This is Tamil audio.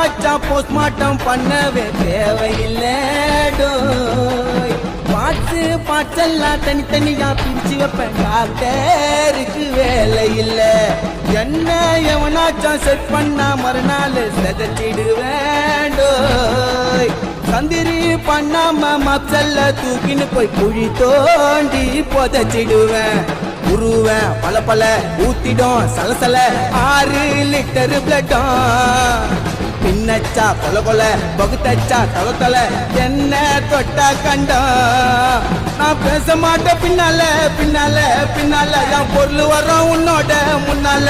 வச்சா போஸ்ட்மார்ட்டம் பண்ணவே தேவையில்லை பாட்டெல்லாம் தனித்தனியா பிரிச்சு வைப்பேன் டாக்டருக்கு வேலை இல்ல என்ன எவனாச்சும் செட் பண்ணா மறுநாள் செதச்சிடுவேன் சந்திரி பண்ணாம மப்சல்ல தூக்கின்னு போய் குழி தோண்டி புதைச்சிடுவேன் உருவேன் பல பல ஊத்திடும் சலசல 6 லிட்டர் பிளட்டும் பின்னச்சா கொல கொல பகுத்தச்சா தல தல என்ன தொட்டா கண்டம் நான் பேச மாட்டேன் பின்னால பின்னால பின்னால என் பொருள் வரோம் உன்னோட முன்னால